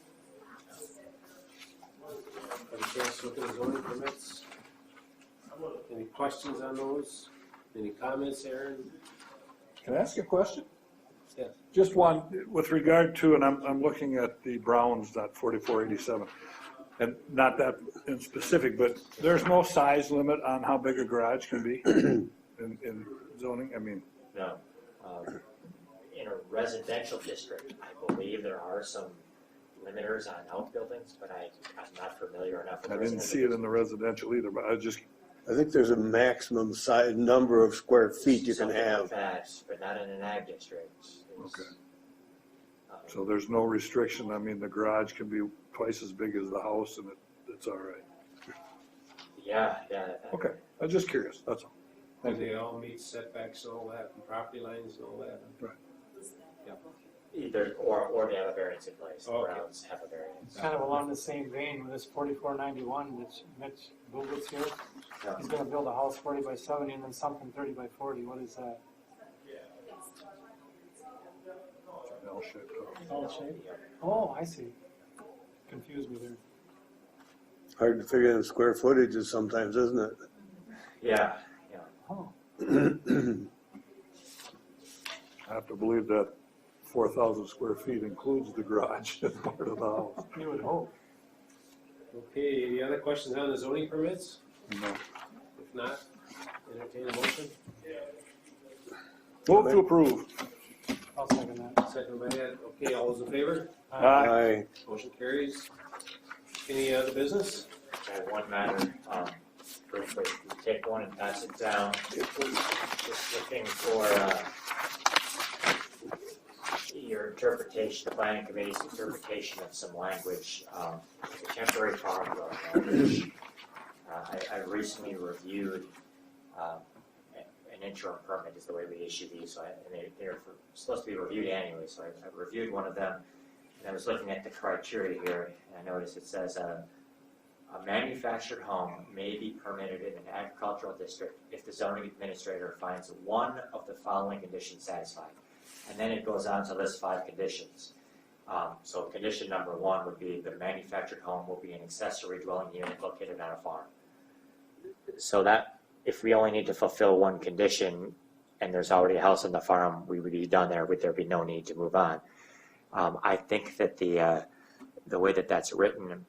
Have a chance to look at the zoning permits. Any questions on those? Any comments, Aaron? Can I ask a question? Yes. Just one, with regard to, and I'm looking at the Browns, that 4487, and not that in specific, but there's no size limit on how big a garage can be in zoning? I mean, No. In a residential district, I believe there are some limiters on outbuildings, but I'm not familiar enough with I the didn't see it in the residential either, but I just, I think there's a maximum size, number of square feet you can Something like have. that, but not in an ag district. It's, Okay. um, so there's no restriction. I mean, the garage can be twice as big as the house and it's all right. Yeah. Okay, I was just curious, that's all. Do they all meet setbacks and all that, and property lines and all that? Either, or they have a variance in place. The Okay. Browns have a variance. Kind of along the same vein with this 4491, which Mitch Bugles here, he's gonna build a house 40 by 70 and then something 30 by 40, what is that? L-shaped house. L shape? Oh, I see. Confused me there. Hard to figure in square footages sometimes, isn't it? Yeah. Oh, I have to believe that 4,000 square feet includes the garage as part of the house. you would hope. Okay, any other questions on the zoning permits? No. If If not, entertain a motion. Move to approve. I'll second that. Second by Ed. Okay, all those in favor? Aye. Motion carries. Any other business? I have one matter, briefly, take one and pass it down. Just looking for, your interpretation, the planning committee's interpretation of some language, temporary farm dwelling language. I recently reviewed, an interim permit is the way we issue these, so they're supposed to be reviewed annually, so I reviewed one of them. And I was looking at the criteria here, and I noticed it says, a manufactured home may be permitted in an agricultural district if the zoning administrator finds one of the following conditions satisfied. And then it goes on to list 5 conditions. So condition number 1 would be the manufactured home will be an accessory dwelling unit located on a farm. So that, if we only need to fulfill one condition and there's already a house on the farm, we would be done there, would there be no need to move on. I think that the way that that's written,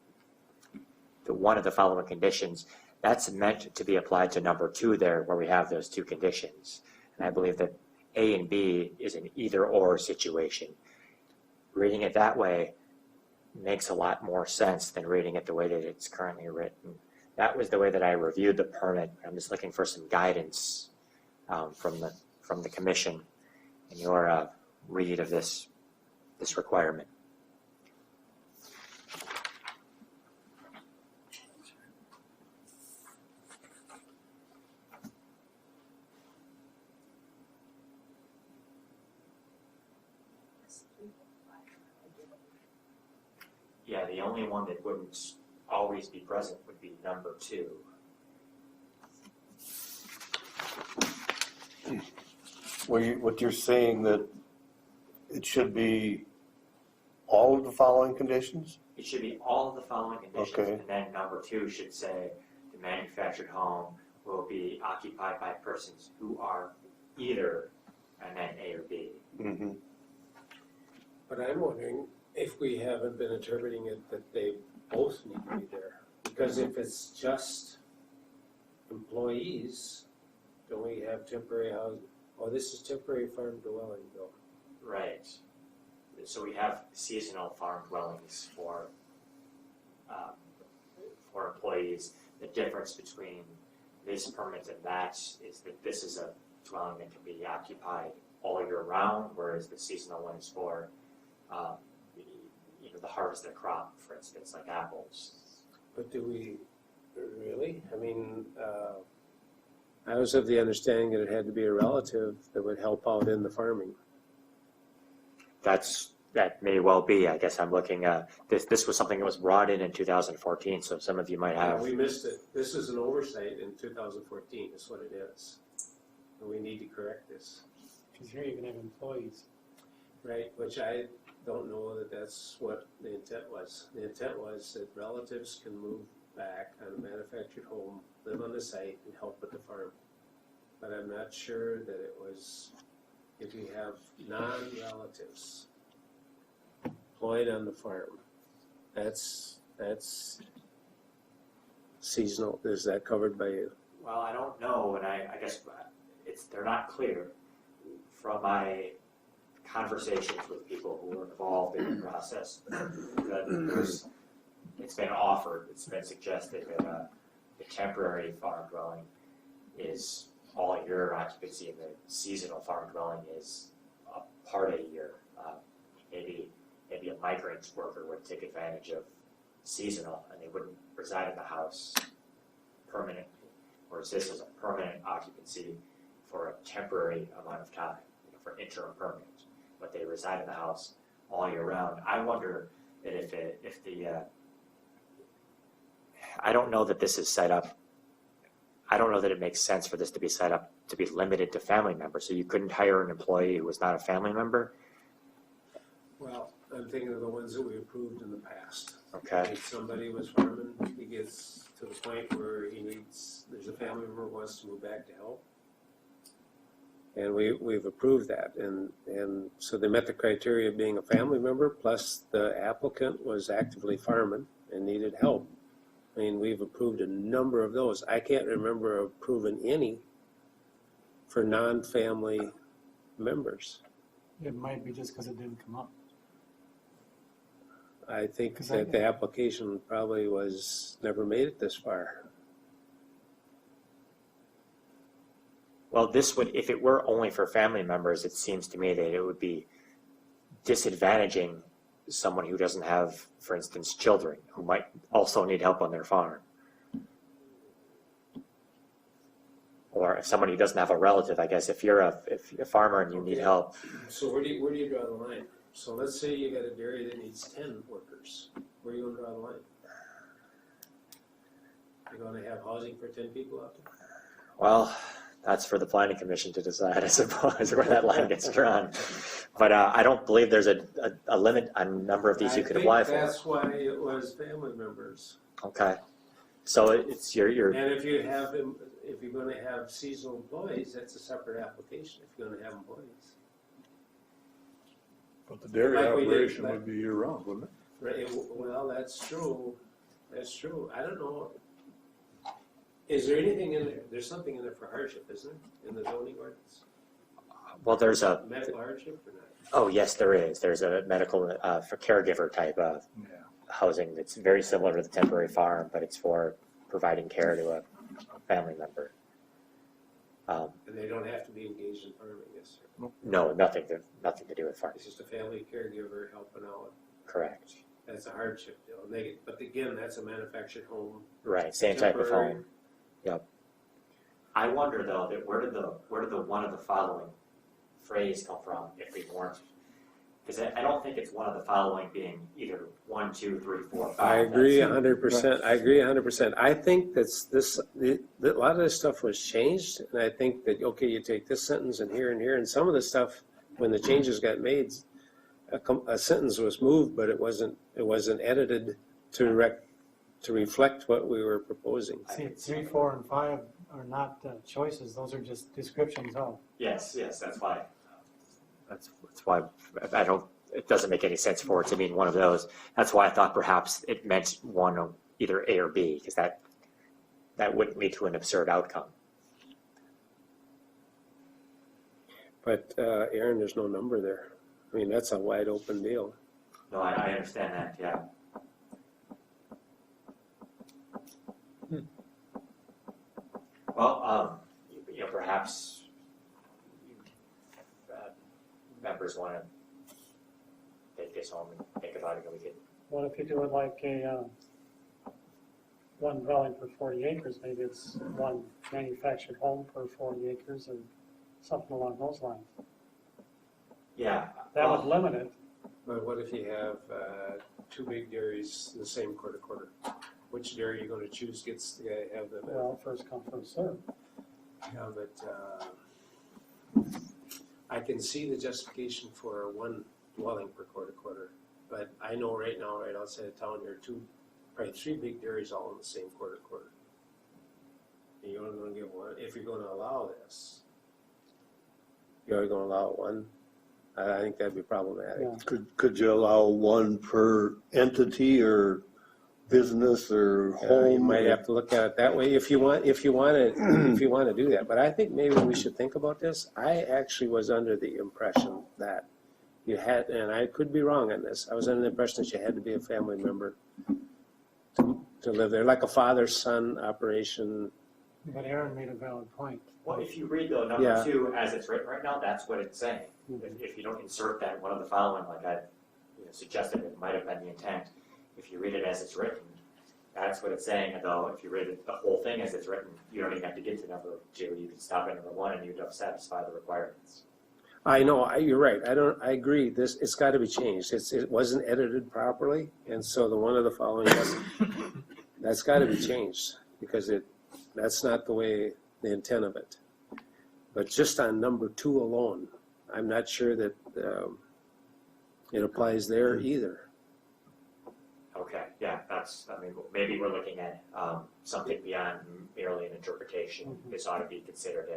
one of the following conditions, that's meant to be applied to number 2 there, where we have those 2 conditions. And I believe that A and B is an either-or situation. Reading it that way makes a lot more sense than reading it the way that it's currently written. That was the way that I reviewed the permit. I'm just looking for some guidance from the commission in your read of this requirement. Yeah, the only one that wouldn't always be present would be number 2. What you're saying that it should be all of the following conditions? It should be all of the following conditions, Okay. and then number 2 should say the manufactured home will be occupied by persons who are either, and then A or B. Mm-hmm. But I'm wondering if we haven't been interpreting it that they both need to be there. Because if it's just employees, don't we have temporary housing? Oh, this is temporary farm dwelling though. Right. So we have seasonal farm dwellings for employees. The difference between this permit and that is that this is a dwelling that can be occupied all year round, whereas the seasonal one is for the harvest of the crop, for instance, like apples. But do we really? I mean, I was of the understanding that it had to be a relative that would help out in the farming. That may well be. I guess I'm looking this was something that was brought in 2014, so some of you might have. We missed it. This is an oversight in 2014 is what it is. And we need to correct this. Because here you can have employees. Right, which I don't know that that's what the intent was. The intent was that relatives can move back on a manufactured home, live on the site, and help with the farm. But I'm not sure that it was, if you have non-relatives employed on the farm, that's seasonal. Is that covered by you? Well, I don't know, and I guess they're not clear from my conversations with people who were involved in the process. It's been offered, it's been suggested that the temporary farm dwelling is all year occupancy, and the seasonal farm dwelling is a part of the year. Maybe a migrant worker would take advantage of seasonal, and they wouldn't reside in the house permanently, whereas this is a permanent occupancy for a temporary amount of time, for interim permanent. But they reside in the house all year round. I wonder that if the I don't know that this is set up. I don't know that it makes sense for this to be set up to be limited to family members. So you couldn't hire an employee who was not a family member. Well, I'm thinking of the ones that we approved in the past. Okay. If somebody was farming, he gets to the point where there's a family member who wants to move back to help. And we've approved that, and so they met the criteria of being a family member, plus the applicant was actively farming and needed help. I mean, we've approved a number of those. I can't remember approving any for non-family members. It might be just because it didn't come up. I think 'Cause I- that the application probably never made it this far. Well, this would, if it were only for family members, it seems to me that it would be disadvantaging someone who doesn't have, for instance, children who might also need help on their farm. Or if somebody who doesn't have a relative, I guess, if you're a farmer and you need help, So where do you draw the line? So let's say you got a dairy that needs 10 workers. Where are you gonna draw the line? You're gonna have housing for 10 people out there? well, that's for the planning commission to decide, I suppose, where that line gets drawn. But I don't believe there's a limit on number of these you could apply I think for. that's why it was family members. Okay. So it's your And if you have, if you're gonna have seasonal employees, that's a separate application, if you're gonna have employees. But the dairy Like we did, operation like- would be year round, wouldn't it? Right, well, that's true, I don't know. Is there anything in there, there's something in there for hardship, isn't there, in the zoning ordinance? well, there's a Medical hardship or not? oh yes, there is. There's a medical for caregiver type of Yeah. housing that's very similar to the temporary farm, but it's for providing care to a family member. And they don't have to be engaged in farming, yes, sir. No, nothing to do with farming. It's just a family caregiver helping out, Correct. that's a hardship deal, but again, that's a manufactured home. Right. Same type of Temporary. home. Yep. I wonder though that where did the one of the following phrase come from if we weren't? Because I don't think it's one of the following being either 1, 2, 3, 4, 5. I agree That's- 100%, I agree 100%. I think a lot of this stuff was changed, and I think that, okay, you take this sentence and here, and some of the stuff, when the changes got made, a sentence was moved, but it wasn't edited to reflect what we were proposing. See, 3, 4, and 5 are not choices, those are just descriptions of. Yes, that's why. That's why it doesn't make any sense for it to mean one of those. That's why I thought perhaps it meant one of either A or B, because that wouldn't lead to an absurd outcome. But Aaron, there's no number there. I mean, that's a wide open deal. No, I understand that, yeah. Well, perhaps members want to take this home and think about it, and we could. What if you do it like one dwelling per 40 acres, maybe it's one manufactured home per 40 acres or something along those lines. Yeah. That would limit it. But what if you have 2 big dairies in the same quarter? Which dairy are you gonna choose gets to have the, Well, first come, first served. yeah, but I can see the justification for one dwelling per quarter. But I know right now, right outside of town, there are probably 3 big dairies all in the same quarter. And you're only gonna give one, if you're gonna allow this, you're only gonna allow one. I think that'd be problematic. Yeah. Could you allow one per entity or business or home? You might have to look at it that way if you want to do that. But I think maybe we should think about this. I actually was under the impression that you had, and I could be wrong on this, I was under the impression that you had to be a family member to live there, like a father-son operation. But Aaron made a valid point. Well, if you read though Yeah. number 2 as it's written right now, that's what it's saying. If you don't insert that one of the following, like I suggested, it might have been the intent. If you read it as it's written, that's what it's saying. Though, if you read it, the whole thing as it's written, you don't even have to get to number 2. You can stop at number 1, and you'd have satisfied the requirements. I know, you're right. I agree. It's got to be changed. It wasn't edited properly, and so the one of the following, that's got to be changed because that's not the way, the intent of it. But just on number 2 alone, I'm not sure that it applies there either. Okay, yeah, maybe we're looking at something beyond merely an interpretation. This ought to be considered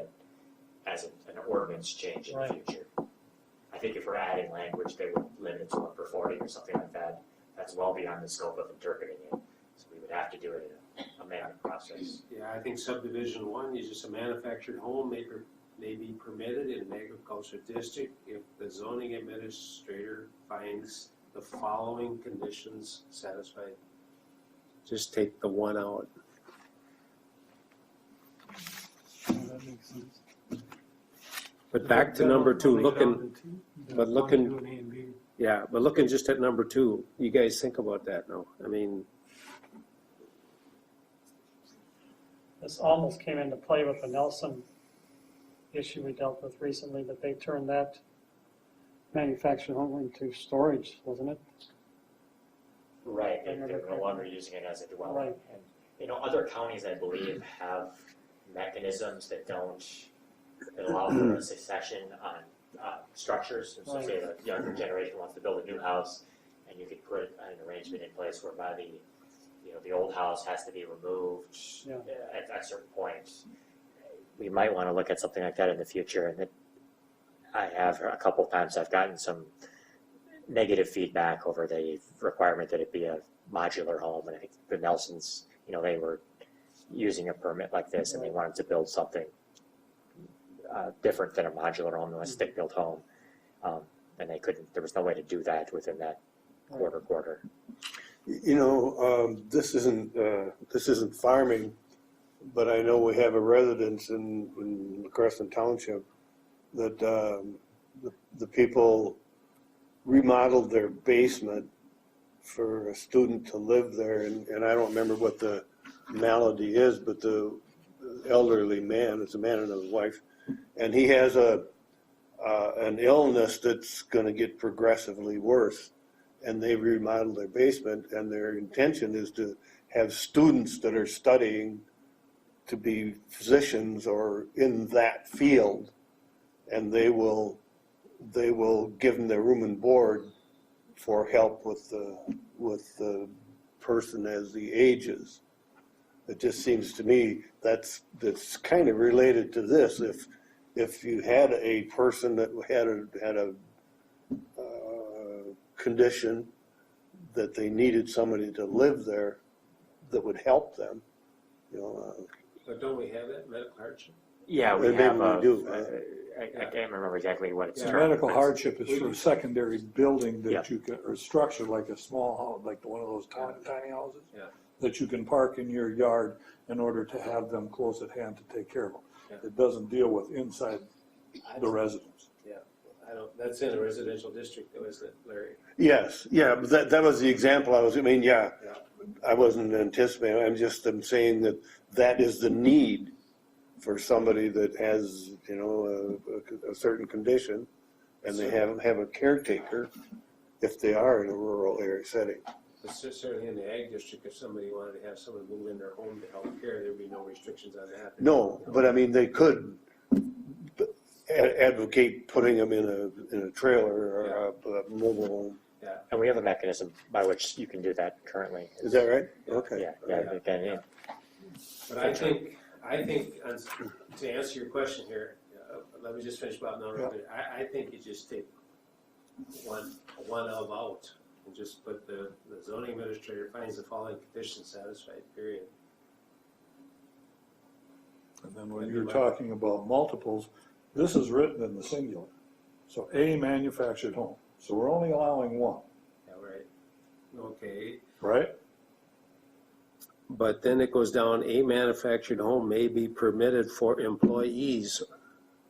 as an ordinance change in the Right. future. I think if we're adding language that would limit it to 1 per 40 or something like that, that's well beyond the scope of interpreting it. So we would have to do it in a amendment process. Yeah, I think subdivision one is just a manufactured home may be permitted in an agricultural district if the zoning administrator finds the following conditions satisfied. Just take the one out. Yeah, that makes sense. But back to number two, We'll make it looking, down to two, but one, looking- two, and A and B. yeah, but looking just at number two, you guys think about that now. I mean, This almost came into play with the Nelson issue we dealt with recently, but they turned that manufactured home into storage, wasn't it? Right, they're no longer using it as a dwelling. Right. And, you know, other counties, I believe, have mechanisms that allow for a succession on structures. So say the younger generation wants to build a new house, and you could put an arrangement in place whereby the old house has to be removed Yeah. at certain points. We might want to look at something like that in the future, and that I have a couple of times I've gotten some negative feedback over the requirement that it be a modular home, and I think the Nelsons, they were using a permit like this, and they wanted to build something different than a modular home, a stick-built home, and they couldn't. There was no way to do that within that quarter. This isn't farming, but I know we have a residence in Crescent Township that the people remodeled their basement for a student to live there, and I don't remember what the malady is, but the elderly man, it's a man and his wife, and he has an illness that's going to get progressively worse. And they remodeled their basement, and their intention is to have students that are studying to be physicians or in that field, and they will give them their room and board for help with the person as he ages. It just seems to me that's kind of related to this. If you had a person that had a condition that they needed somebody to live there that would help them, but don't we have that medical hardship? Yeah, we Maybe have we do, I can't remember exactly what it's Yeah. termed. Medical but hardship is for a secondary building Yeah. that you can, or structure like a small house, like one of those tiny houses. Yeah. That you can park in your yard in order to have them close at hand to take care of them. Yeah. It doesn't deal with inside the residence. That's in a residential district though, isn't it, Larry? yes, yeah, but that was the example I wasn't Yeah. anticipating. I'm saying that is the need for somebody that has, a certain condition, and they have a caretaker if they are in a rural area setting. But certainly in the ag district, if somebody wanted to have someone move in their home to help care, there'd be no restrictions on that. No, but I mean, they could advocate putting them in a trailer or a mobile home. And we have a mechanism by which you can do that currently. Is that right? Okay. Yeah, again, yeah. But I think, to answer your question here, let me just finish about number. I think you just take one of out and just put the zoning administrator finds the following conditions satisfied, period. And then when you're talking about multiples, this is written in the singular. So a manufactured home. So we're only allowing one, Yeah, right. Okay, right? but then it goes down, a manufactured home may be permitted for employees.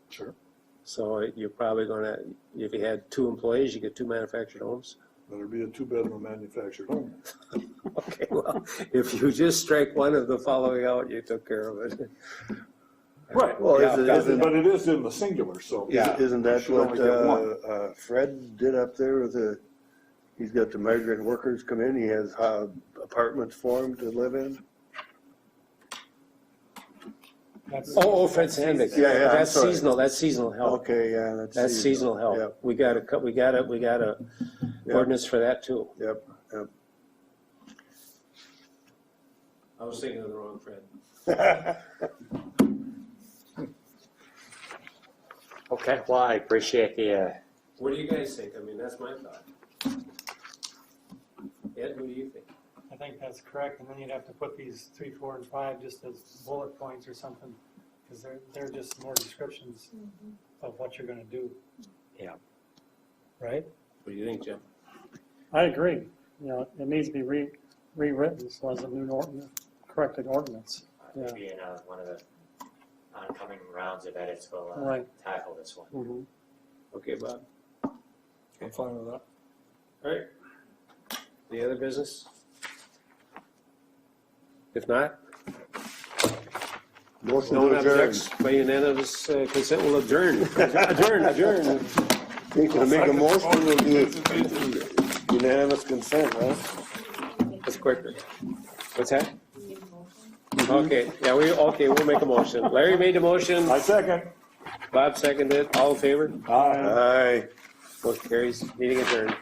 Sure. So you're probably gonna, if you had 2 employees, you get 2 manufactured homes. Better be a 2-bedroom manufactured home. Okay, well, if you just strike one of the following out, you took care of it. Right, Well, yeah, isn't- but it is in the singular, so. Isn't you that should what only get one. Fred did up there with he's got the migrant workers come in, he has apartments for them to live in? Oh, Fred Sandvik. Yeah, yeah, I'm That's sorry. seasonal help. Okay, yeah, That's seasonal help. Yep, We got a Yep. ordinance for that too. yep. I was thinking of the wrong Fred. Okay, well, I appreciate the, What do you guys think? I mean, that's my thought. Ed, what do you think? I think that's correct, and then you'd have to put these 3, 4, and 5 just as bullet points or something, because they're just more descriptions of what you're gonna do. Yeah. Right? What do you think, Jim? I agree, you know, it needs to be rewritten so as a new corrected ordinance. Yeah. Maybe in one of the oncoming rounds of edits, we'll Right. tackle this one. Mhm. Okay, Bob? I'm fine with that. All right. Any other business? If not, Motion no to one adjourn. objects, by unanimous consent, will adjourn. Adjourn. You can make a motion with the unanimous consent, huh? That's quicker. What's that? Okay, yeah, we'll make a motion. Larry made the motion, I second. Bob seconded, all in favor? Aye. Aye. Motion carries, meeting adjourned.